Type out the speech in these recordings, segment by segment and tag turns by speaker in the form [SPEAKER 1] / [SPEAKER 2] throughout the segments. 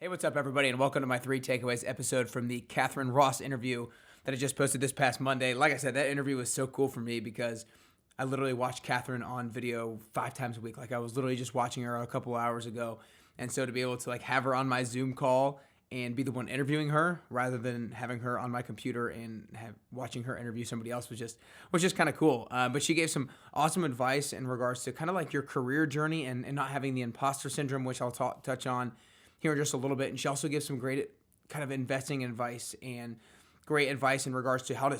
[SPEAKER 1] Hey, what's up, everybody, and welcome to my 3 takeaways episode from the Katherine Ross interview that I just posted this past Monday. Like I said, that interview was so cool for me because I literally watched Katherine on video 5 times a week. Like, I was literally just watching her a couple hours ago. And so to be able to have her on my Zoom call and be the one interviewing her rather than having her on my computer and watching her interview somebody else was just kind of cool. But she gave some awesome advice in regards to kind of like your career journey and not having the imposter syndrome, which I'll touch on here in just a little bit. And she also gives some great kind of investing advice and great advice in regards to how to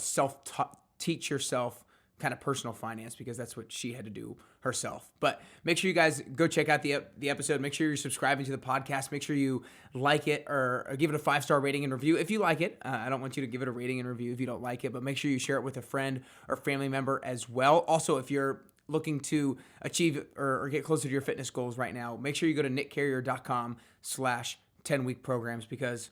[SPEAKER 1] teach yourself kind of personal finance, because that's what she had to do herself. But make sure you guys go check out the episode. Make sure you're subscribing to the podcast. Make sure you like it or give it a 5-star rating and review if you like it. I don't want you to give it a rating and review if you don't like it, but make sure you share it with a friend or family member as well. Also, if you're looking to achieve or get closer to your fitness goals right now, make sure you go to nickcarrier.com/10-week programs, because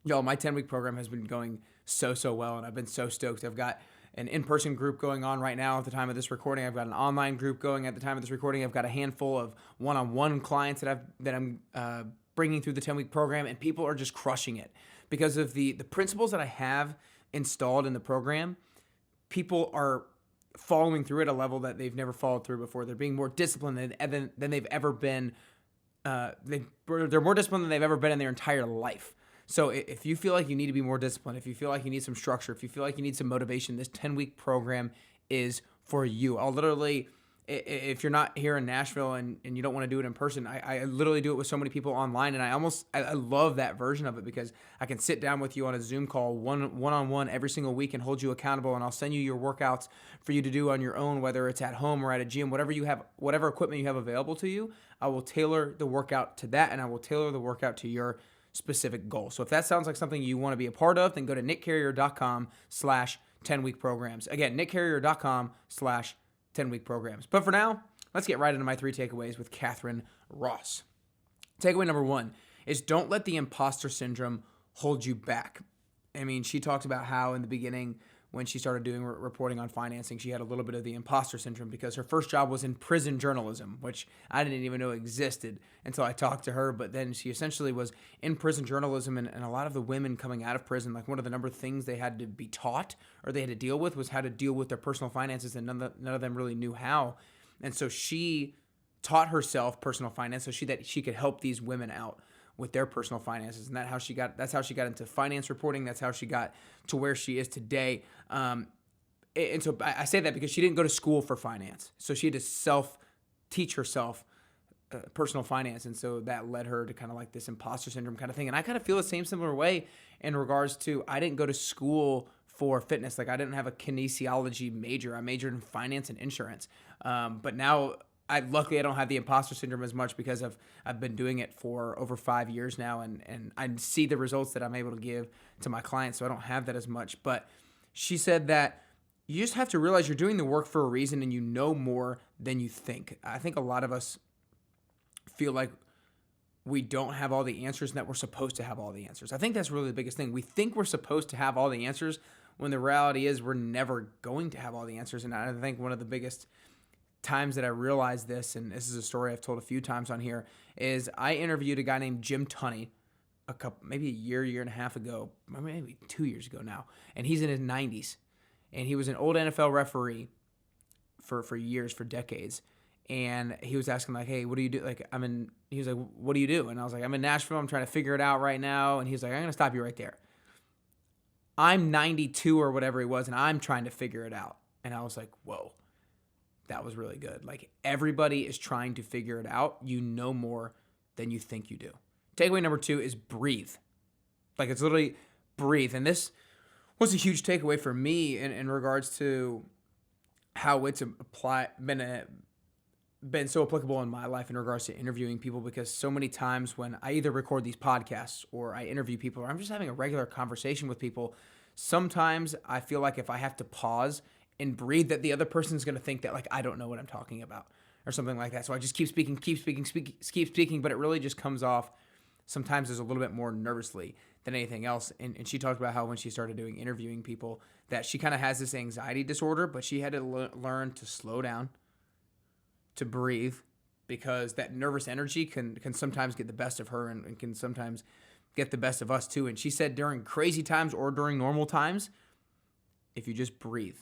[SPEAKER 1] my 10-week program has been going so well, and I've been so stoked. I've got an in-person group going on right now at the time of this recording. I've got an online group going at the time of this recording. I've got a handful of one-on-one clients that I'm bringing through the 10-week program, and people are just crushing it because of the principles that I have installed in the program. People are following through at a level that they've never followed through before. They're being more disciplined than they've ever been. They're more disciplined than they've ever been in their entire life. So if you feel like you need to be more disciplined, if you feel like you need some structure, if you feel like you need some motivation, this 10-week program is for you. I'll literally, if you're not here in Nashville and you don't want to do it in person, I literally do it with so many people online, and I love that version of it because I can sit down with you on a Zoom call one-on-one every single week and hold you accountable, and I'll send you your workouts for you to do on your own, whether it's at home or at a gym, whatever equipment you have available to you. I will tailor the workout to that, and I will tailor the workout to your specific goal. So if that sounds like something you want to be a part of, then go to nickcarrier.com/10-week programs. Again, nickcarrier.com/10-week programs. But for now, let's get right into my 3 takeaways with Katherine Ross. Takeaway number 1 is don't let the imposter syndrome hold you back. I mean, she talked about how in the beginning, when she started doing reporting on financing, she had a little bit of the imposter syndrome because her first job was in prison journalism, which I didn't even know existed until I talked to her. But then she essentially was in prison journalism, and a lot of the women coming out of prison, like one of the number of things they had to be taught or they had to deal with was how to deal with their personal finances, and none of them really knew how. And so she taught herself personal finance so that she could help these women out with their personal finances, and that's how she got into finance reporting. That's how she got to where she is today. And so I say that because she didn't go to school for finance, so she had to teach herself personal finance, and so that led her to kind of like this imposter syndrome kind of thing. And I kind of feel the similar way in regards to I didn't go to school for fitness. Like, I didn't have a kinesiology major. I majored in finance and insurance. But now luckily I don't have the imposter syndrome as much because I've been doing it for over 5 years now, and I see the results that I'm able to give to my clients, so I don't have that as much. But she said that you just have to realize you're doing the work for a reason, and you know more than you think. I think a lot of us feel like we don't have all the answers and that we're supposed to have all the answers. I think that's really the biggest thing. We think we're supposed to have all the answers when the reality is we're never going to have all the answers. And I think one of the biggest times that I realized this, and this is a story I've told a few times on here, is I interviewed a guy named Jim Tunney maybe a year and a half ago, maybe 2 years ago now, and he's in his 90s, and he was an old NFL referee for years, for decades, and he was asking like, hey, what do you do? He was like, what do you do? And I was like, I'm in Nashville, I'm trying to figure it out right now, and he's like, I'm gonna stop you right there. I'm 92 or whatever he was, and I'm trying to figure it out. And I was like, whoa. That was really good. Like, everybody is trying to figure it out. You know more than you think you do. Takeaway number 2 is breathe. Like, it's literally breathe. And this was a huge takeaway for me in regards to how it's been so applicable in my life in regards to interviewing people, because so many times when I either record these podcasts or I interview people or I'm just having a regular conversation with people, sometimes I feel like if I have to pause and breathe, that the other person's going to think that like I don't know what I'm talking about or something like that. So I just keep speaking, but it really just comes off sometimes as a little bit more nervously than anything else. And she talked about how when she started doing interviewing people that she kind of has this anxiety disorder, but she had to learn to slow down, to breathe, because that nervous energy can sometimes get the best of her and can sometimes get the best of us too. And she said during crazy times or during normal times, if you just breathe,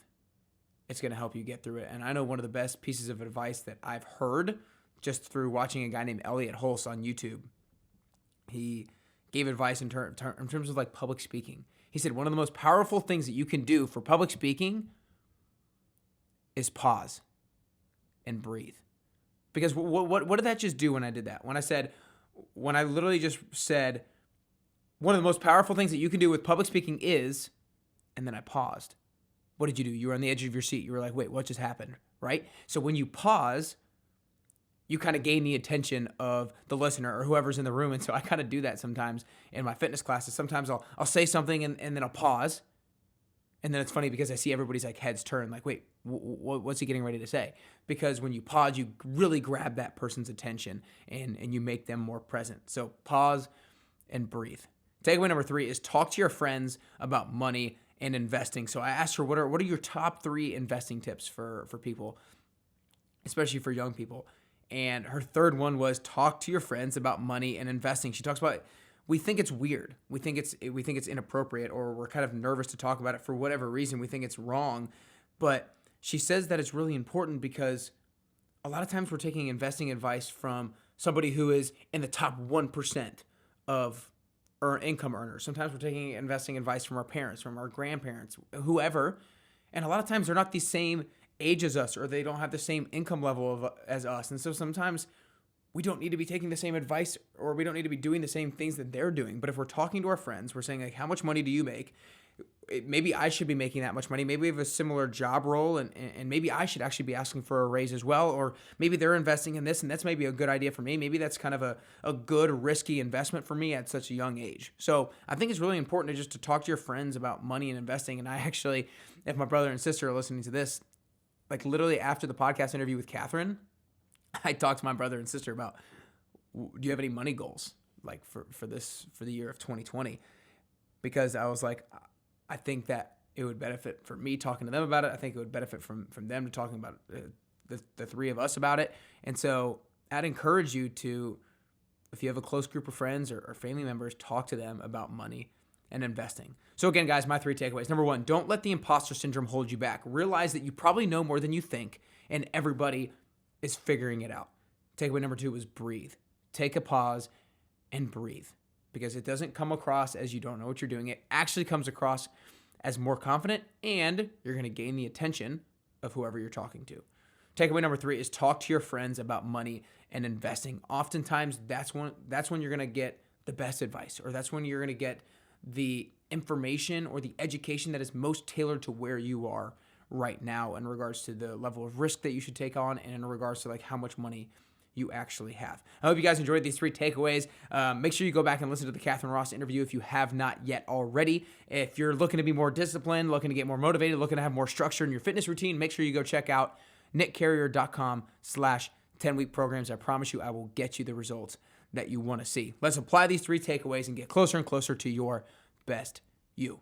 [SPEAKER 1] it's going to help you get through it. And I know one of the best pieces of advice that I've heard just through watching a guy named Elliot Hulse on YouTube. He gave advice in terms of like public speaking. He said one of the most powerful things that you can do for public speaking is pause and breathe. Because what did that just do when I did that? When I literally just said, one of the most powerful things that you can do with public speaking is, and then I paused. What did you do? You were on the edge of your seat. You were like, wait, what just happened? Right? So when you pause, you kind of gain the attention of the listener or whoever's in the room. And so I kind of do that sometimes in my fitness classes. Sometimes I'll say something and then I'll pause. And then it's funny because I see everybody's like heads turn, like, wait, what's he getting ready to say? Because when you pause, you really grab that person's attention and you make them more present. So pause and breathe. Takeaway number 3 is talk to your friends about money and investing. So I asked her, what are your top 3 investing tips for people, especially for young people? And her third one was talk to your friends about money and investing. She talks about, we think it's weird. We think it's inappropriate, or we're kind of nervous to talk about it for whatever reason. We think it's wrong. But she says that it's really important because a lot of times we're taking investing advice from somebody who is in the top 1% of income earners. Sometimes we're taking investing advice from our parents, from our grandparents, whoever. And a lot of times they're not the same age as us, or they don't have the same income level as us. And so sometimes we don't need to be taking the same advice, or we don't need to be doing the same things that they're doing. But if we're talking to our friends, we're saying like, how much money do you make? Maybe I should be making that much money. Maybe we have a similar job role, and maybe I should actually be asking for a raise as well. Or maybe they're investing in this, and that's maybe a good idea for me. Maybe that's kind of a good risky investment for me at such a young age. So I think it's really important to talk to your friends about money and investing. And I actually, if my brother and sister are listening to this, like literally after the podcast interview with Katherine, I talked to my brother and sister about, do you have any money goals like for the year of 2020? Because I was like, I think that it would benefit for me talking to them about it. I think it would benefit from them to talking about the three of us about it. And so I'd encourage you to, if you have a close group of friends or family members, talk to them about money and investing. So again, guys, my 3 takeaways. Number 1, don't let the imposter syndrome hold you back. Realize that you probably know more than you think, and everybody is figuring it out. Takeaway number 2 was breathe. Take a pause and breathe, because it doesn't come across as you don't know what you're doing. It actually comes across as more confident, and you're going to gain the attention of whoever you're talking to. Takeaway number 3 is talk to your friends about money and investing. Oftentimes, that's when you're going to get the best advice, or that's when you're going to get the information or the education that is most tailored to where you are right now in regards to the level of risk that you should take on, and in regards to like how much money you actually have. I hope you guys enjoyed these 3 takeaways. Make sure you go back and listen to the Katherine Ross interview if you have not yet already. If you're looking to be more disciplined, looking to get more motivated, looking to have more structure in your fitness routine, make sure you go check out nickcarrier.com/10-week programs. I promise you I will get you the results that you want to see. Let's apply these 3 takeaways and get closer and closer to your best you.